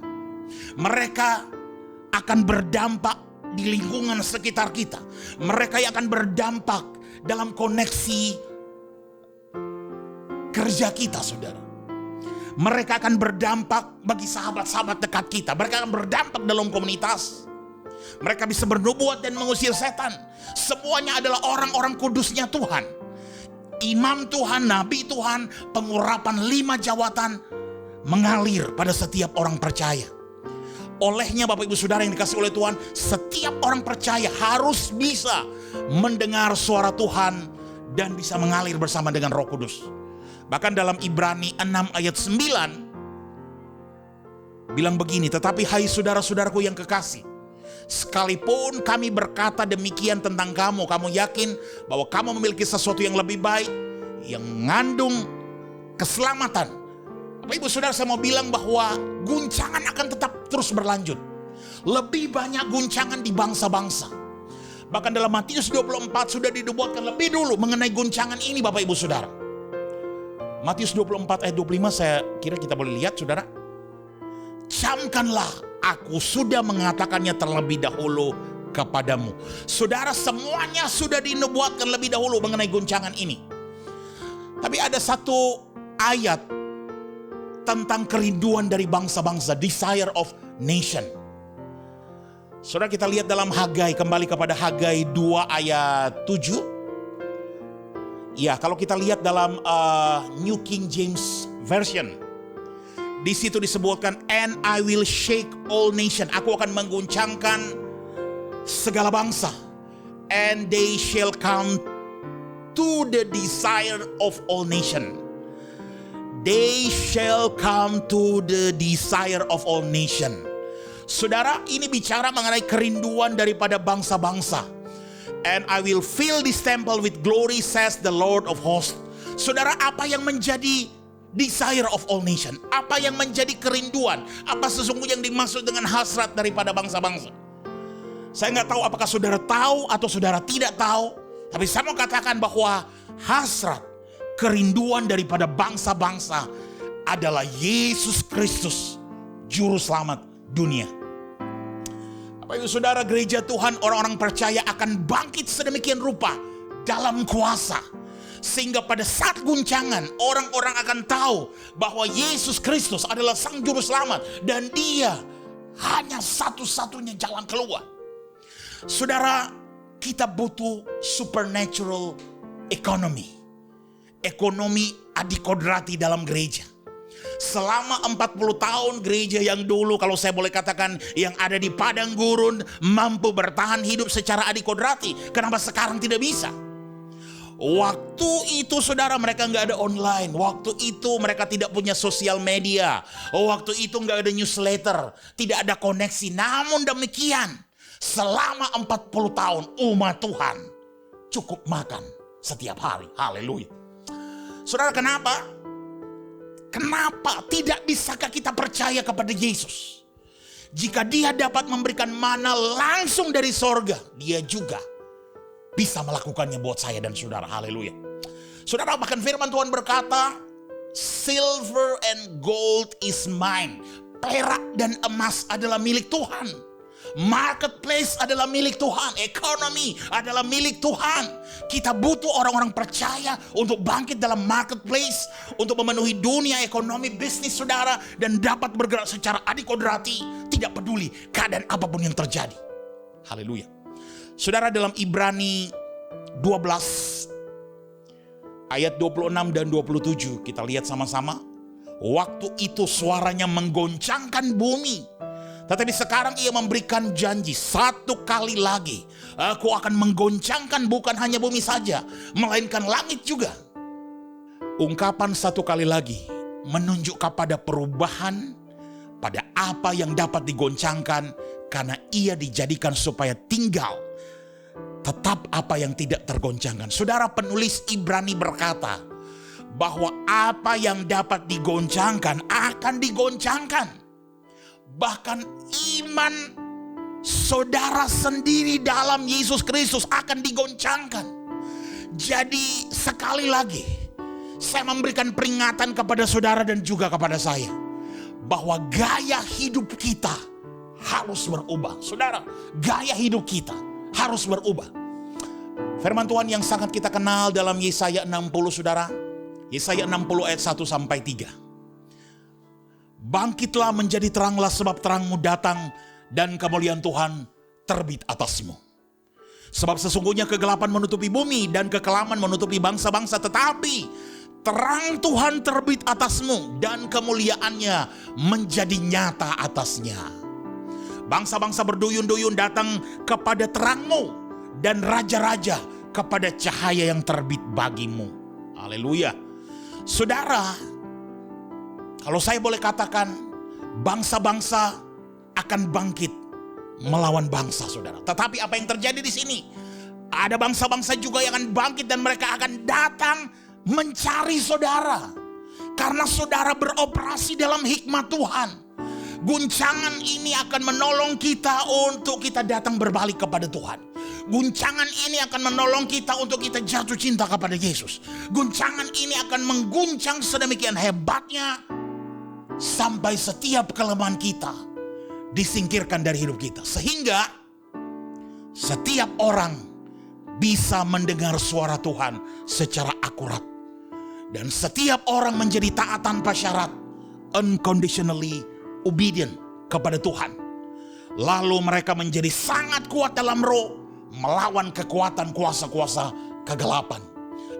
Mereka akan berdampak di lingkungan sekitar kita. Mereka yang akan berdampak dalam koneksi kerja kita, saudara. Mereka akan berdampak bagi sahabat-sahabat dekat kita. Mereka akan berdampak dalam komunitas. Mereka bisa bernubuat dan mengusir setan. Semuanya adalah orang-orang kudusnya Tuhan. Imam Tuhan, Nabi Tuhan, pengurapan 5 jawatan mengalir pada setiap orang percaya. Olehnya Bapak Ibu Saudara yang dikasih oleh Tuhan, setiap orang percaya harus bisa mendengar suara Tuhan dan bisa mengalir bersama dengan Roh Kudus. Bahkan dalam Ibrani 6 ayat 9 bilang begini, tetapi hai saudara-saudaraku yang kekasih, sekalipun kami berkata demikian tentang kamu, kamu yakin bahwa kamu memiliki sesuatu yang lebih baik, yang mengandung keselamatan. Bapak Ibu Saudara, saya mau bilang bahwa guncangan akan tetap terus berlanjut. Lebih banyak guncangan di bangsa-bangsa. Bahkan dalam Matius 24 sudah dinubuatkan lebih dulu mengenai guncangan ini, Bapak Ibu Saudara. Matius 24 ayat 25 saya kira kita boleh lihat, saudara. Camkanlah, aku sudah mengatakannya terlebih dahulu kepadamu. Saudara, semuanya sudah dinubuatkan lebih dahulu mengenai guncangan ini. Tapi ada satu ayat tentang kerinduan dari bangsa-bangsa, desire of nation. Saudara, kita lihat dalam Hagai, kembali kepada Hagai 2 ayat 7. Ya, kalau kita lihat dalam New King James Version, di situ disebutkan, and I will shake all nation. Aku akan mengguncangkan segala bangsa, and they shall come to the desire of all nation. They shall come to the desire of all nation. Saudara, ini bicara mengenai kerinduan daripada bangsa-bangsa. And I will fill this temple with glory, says the Lord of hosts. Saudara, apa yang menjadi desire of all nation? Apa yang menjadi kerinduan? Apa sesungguhnya yang dimaksud dengan hasrat daripada bangsa-bangsa? Saya nggak tahu apakah saudara tahu atau saudara tidak tahu. Tapi saya mau katakan bahwa hasrat, kerinduan daripada bangsa-bangsa adalah Yesus Kristus, Juru Selamat dunia. Bapak Ibu Saudara, gereja Tuhan, orang-orang percaya akan bangkit sedemikian rupa dalam kuasa, sehingga pada saat guncangan orang-orang akan tahu bahwa Yesus Kristus adalah Sang Juru Selamat dan Dia hanya satu-satunya jalan keluar. Saudara, kita butuh supernatural economy. Ekonomi adikodrati dalam gereja. Selama 40 tahun gereja yang dulu, kalau saya boleh katakan, yang ada di padang gurun mampu bertahan hidup secara adikodrati. Kenapa sekarang tidak bisa? Waktu itu saudara, mereka nggak ada online. Waktu itu mereka tidak punya sosial media. Waktu itu nggak ada newsletter, tidak ada koneksi. Namun demikian, selama 40 tahun umat Tuhan cukup makan setiap hari. Haleluya. Saudara, kenapa? Kenapa tidak bisakah kita percaya kepada Yesus? Jika Dia dapat memberikan mana langsung dari sorga, Dia juga bisa melakukannya buat saya dan saudara. Haleluya. Saudara, bahkan firman Tuhan berkata, silver and gold is mine. Perak dan emas adalah milik Tuhan. Marketplace adalah milik Tuhan. Ekonomi adalah milik Tuhan. Kita butuh orang-orang percaya untuk bangkit dalam marketplace, untuk memenuhi dunia ekonomi, bisnis saudara, dan dapat bergerak secara adikodrati, tidak peduli keadaan apapun yang terjadi. Haleluya. Saudara, dalam Ibrani 12 Ayat 26 dan 27 kita lihat sama-sama. Waktu itu suaranya menggoncangkan bumi. Tetapi sekarang ia memberikan janji, satu kali lagi aku akan menggoncangkan bukan hanya bumi saja, melainkan langit juga. Ungkapan satu kali lagi menunjukkan pada perubahan, pada apa yang dapat digoncangkan, karena ia dijadikan supaya tinggal tetap apa yang tidak tergoncangkan. Saudara, penulis Ibrani berkata bahwa apa yang dapat digoncangkan akan digoncangkan. Bahkan iman saudara sendiri dalam Yesus Kristus akan digoncangkan. Jadi sekali lagi saya memberikan peringatan kepada saudara dan juga kepada saya bahwa gaya hidup kita harus berubah. Saudara, gaya hidup kita harus berubah. Firman Tuhan yang sangat kita kenal dalam Yesaya 60, saudara. Yesaya 60 ayat 1 sampai 3. Bangkitlah, menjadi teranglah, sebab terangmu datang dan kemuliaan Tuhan terbit atasmu. Sebab sesungguhnya kegelapan menutupi bumi dan kekelaman menutupi bangsa-bangsa, tetapi terang Tuhan terbit atasmu dan kemuliaannya menjadi nyata atasnya. Bangsa-bangsa berduyun-duyun datang kepada terangmu dan raja-raja kepada cahaya yang terbit bagimu. Haleluya. Saudara, kalau saya boleh katakan, bangsa-bangsa akan bangkit melawan bangsa, saudara. Tetapi apa yang terjadi di sini? Ada bangsa-bangsa juga yang akan bangkit dan mereka akan datang mencari saudara. Karena saudara beroperasi dalam hikmat Tuhan. Guncangan ini akan menolong kita untuk kita datang berbalik kepada Tuhan. Guncangan ini akan menolong kita untuk kita jatuh cinta kepada Yesus. Guncangan ini akan mengguncang sedemikian hebatnya sampai setiap kelemahan kita disingkirkan dari hidup kita. Sehingga setiap orang bisa mendengar suara Tuhan secara akurat. Dan setiap orang menjadi taat tanpa syarat, unconditionally obedient kepada Tuhan. Lalu mereka menjadi sangat kuat dalam roh, melawan kekuatan kuasa-kuasa kegelapan.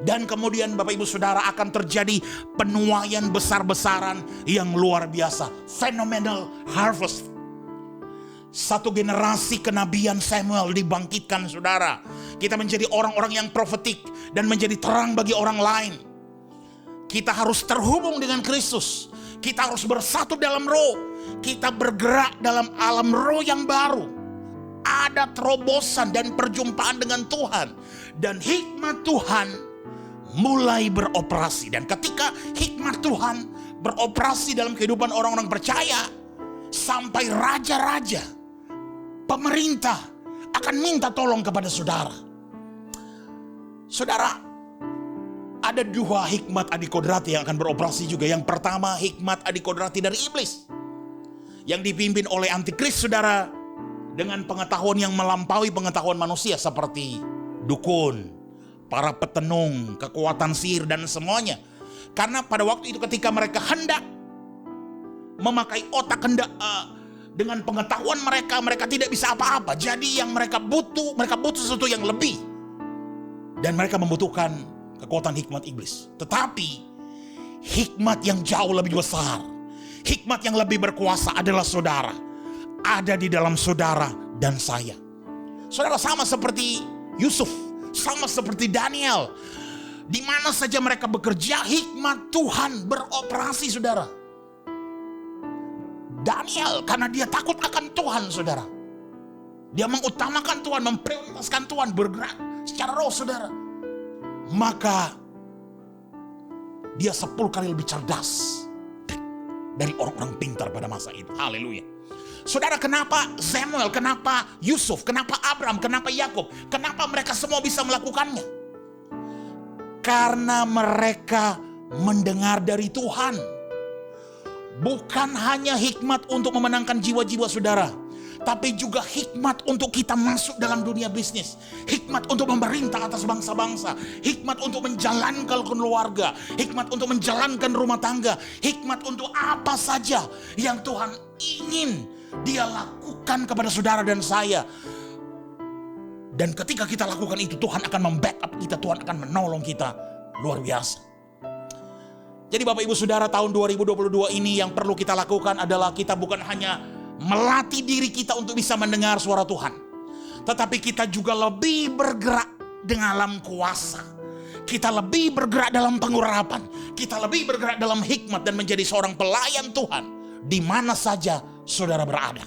Dan kemudian Bapak Ibu Saudara akan terjadi penuaian besar-besaran yang luar biasa. Phenomenal harvest. Satu generasi kenabian Samuel dibangkitkan, saudara. Kita menjadi orang-orang yang profetik dan menjadi terang bagi orang lain. Kita harus terhubung dengan Kristus. Kita harus bersatu dalam roh. Kita bergerak dalam alam roh yang baru. Ada terobosan dan perjumpaan dengan Tuhan. Dan hikmat Tuhan mulai beroperasi. Dan ketika hikmat Tuhan beroperasi dalam kehidupan orang-orang percaya, sampai raja-raja, pemerintah akan minta tolong kepada saudara. Saudara, ada dua hikmat adikodrati yang akan beroperasi juga. Yang pertama, hikmat adikodrati dari iblis yang dipimpin oleh antikris, saudara, dengan pengetahuan yang melampaui pengetahuan manusia, seperti dukun, para petenung, kekuatan sihir dan semuanya. Karena pada waktu itu ketika mereka hendak memakai otak, hendak dengan pengetahuan mereka tidak bisa apa-apa. Jadi yang mereka butuh sesuatu yang lebih. Dan mereka membutuhkan kekuatan hikmat iblis. Tetapi hikmat yang jauh lebih besar, hikmat yang lebih berkuasa adalah saudara. Ada di dalam saudara dan saya. Saudara, sama seperti Yusuf, sama seperti Daniel. Di mana saja mereka bekerja, hikmat Tuhan beroperasi, saudara. Daniel karena dia takut akan Tuhan, saudara. Dia mengutamakan Tuhan, memprioritaskan Tuhan, bergerak secara roh, saudara. Maka dia 10 kali lebih cerdas dari orang-orang pintar pada masa itu. Haleluya. Saudara, kenapa Samuel, kenapa Yusuf, kenapa Abraham, kenapa Yakub, kenapa mereka semua bisa melakukannya? Karena mereka mendengar dari Tuhan. Bukan hanya hikmat untuk memenangkan jiwa-jiwa saudara, tapi juga hikmat untuk kita masuk dalam dunia bisnis, hikmat untuk memerintah atas bangsa-bangsa, hikmat untuk menjalankan keluarga, hikmat untuk menjalankan rumah tangga, hikmat untuk apa saja yang Tuhan ingin Dia lakukan kepada saudara dan saya. Dan ketika kita lakukan itu, Tuhan akan membackup kita, Tuhan akan menolong kita luar biasa. Jadi Bapak Ibu Saudara, tahun 2022 ini yang perlu kita lakukan adalah kita bukan hanya melatih diri kita untuk bisa mendengar suara Tuhan, tetapi kita juga lebih bergerak dalam kuasa. Kita lebih bergerak dalam pengurapan. Kita lebih bergerak dalam hikmat dan menjadi seorang pelayan Tuhan di mana saja saudara berada.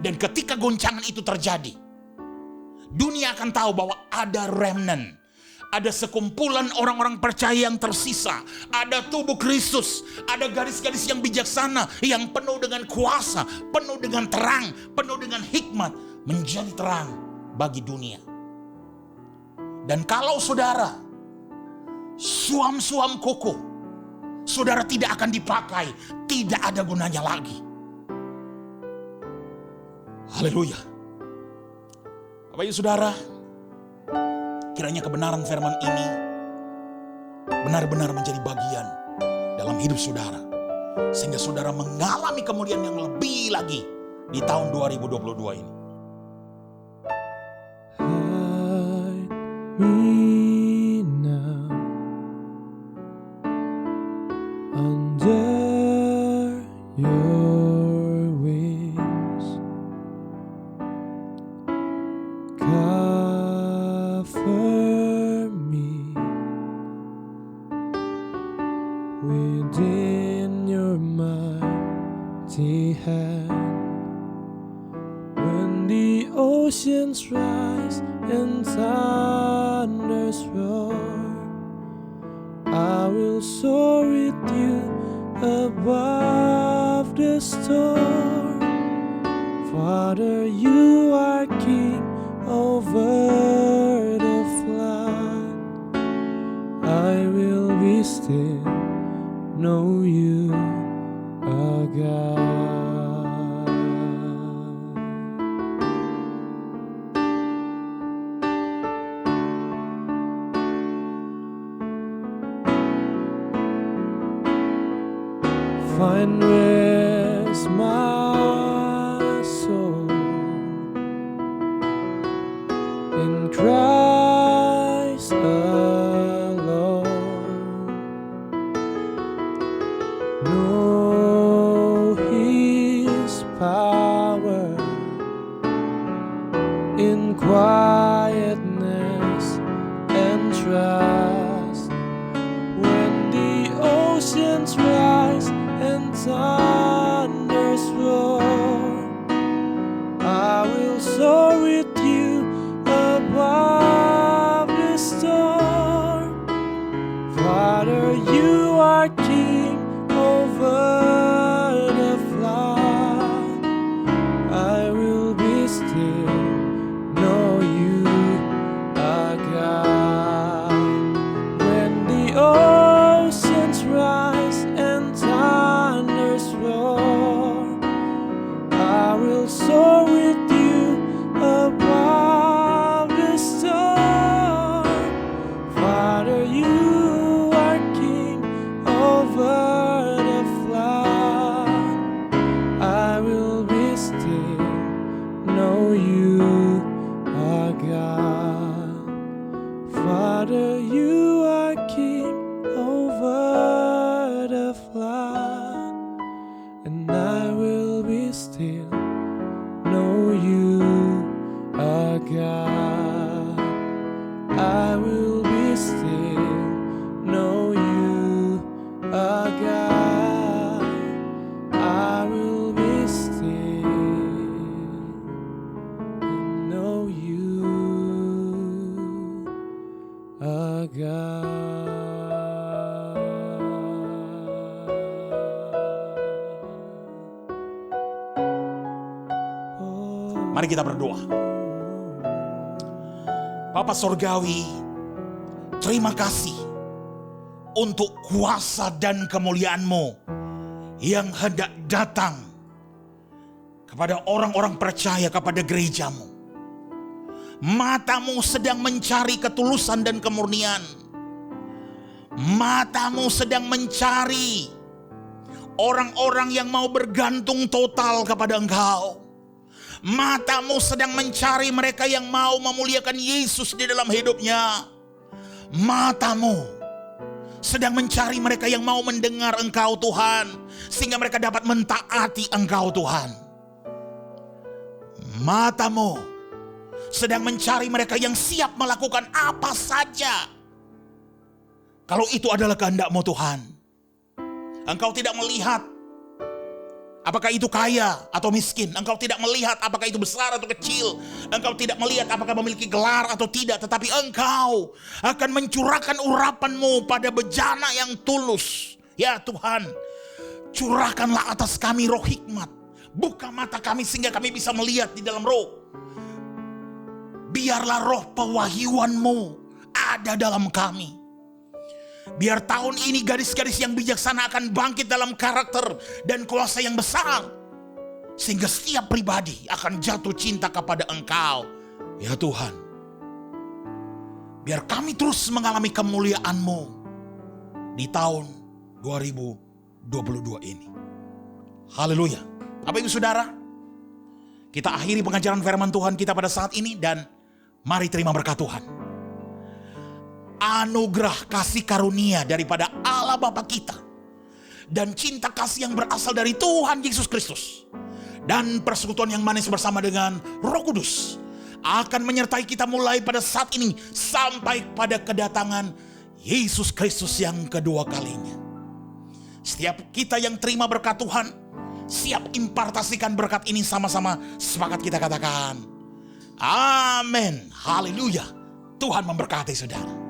Dan ketika goncangan itu terjadi, dunia akan tahu bahwa ada remnant. Ada sekumpulan orang-orang percaya yang tersisa. Ada tubuh Kristus. Ada gadis-gadis yang bijaksana, yang penuh dengan kuasa, penuh dengan terang, penuh dengan hikmat, menjadi terang bagi dunia. Dan kalau saudara suam-suam kuku, saudara tidak akan dipakai, tidak ada gunanya lagi. Haleluya. Bapak Ibu Saudara, kiranya kebenaran firman ini benar-benar menjadi bagian dalam hidup saudara, sehingga saudara mengalami kemuliaan yang lebih lagi di tahun 2022 ini. Hide me now under your wings. Cover me within your mighty hand. When the oceans rise and thunders roar, I will soar with you above the storm. Father, you are King over the flood. I will be still, know you are God. Find rest, my soul, in Christ alone. Know His power in quietness and trust. When the oceans rise and thunders roar, I will soar with you above the storm. Father, you are King over the flood. I will be still, know you are God. When the oceans rise and thunders roar, I will soar with you above the storm. Father, you are King over the flood. I will be still, know you are God. Father, you are King over the flood, and I will be still, know you are God. I will be still, know you are God. I will be still and know you are God. Mari kita berdoa. Bapa Sorgawi, terima kasih untuk kuasa dan kemuliaan-Mu yang hendak datang kepada orang-orang percaya, kepada gereja-Mu. Mata-Mu sedang mencari ketulusan dan kemurnian. Mata-Mu sedang mencari orang-orang yang mau bergantung total kepada Engkau. Mata-Mu sedang mencari mereka yang mau memuliakan Yesus di dalam hidupnya. Mata-Mu sedang mencari mereka yang mau mendengar Engkau Tuhan, sehingga mereka dapat mentaati Engkau Tuhan. Mata-Mu sedang mencari mereka yang siap melakukan apa saja, kalau itu adalah kehendak-Mu Tuhan. Engkau tidak melihat apakah itu kaya atau miskin. Engkau tidak melihat apakah itu besar atau kecil. Engkau tidak melihat apakah memiliki gelar atau tidak. Tetapi Engkau akan mencurahkan urapan-Mu pada bejana yang tulus. Ya Tuhan, curahkanlah atas kami roh hikmat. Buka mata kami sehingga kami bisa melihat di dalam roh. Biarlah roh pewahyuan-Mu ada dalam kami. Biar tahun ini gadis-gadis yang bijaksana akan bangkit dalam karakter dan kuasa yang besar, sehingga setiap pribadi akan jatuh cinta kepada Engkau. Ya Tuhan, biar kami terus mengalami kemuliaan-Mu di tahun 2022 ini. Haleluya. Bapak Ibu Saudara, kita akhiri pengajaran firman Tuhan kita pada saat ini, dan mari terima berkat Tuhan. Anugerah kasih karunia daripada Allah Bapa kita, dan cinta kasih yang berasal dari Tuhan Yesus Kristus, dan persekutuan yang manis bersama dengan Roh Kudus akan menyertai kita mulai pada saat ini sampai pada kedatangan Yesus Kristus yang kedua kalinya. Setiap kita yang terima berkat Tuhan, siap impartasikan berkat ini sama-sama. Sepakat kita katakan amin. Haleluya. Tuhan memberkati saudara.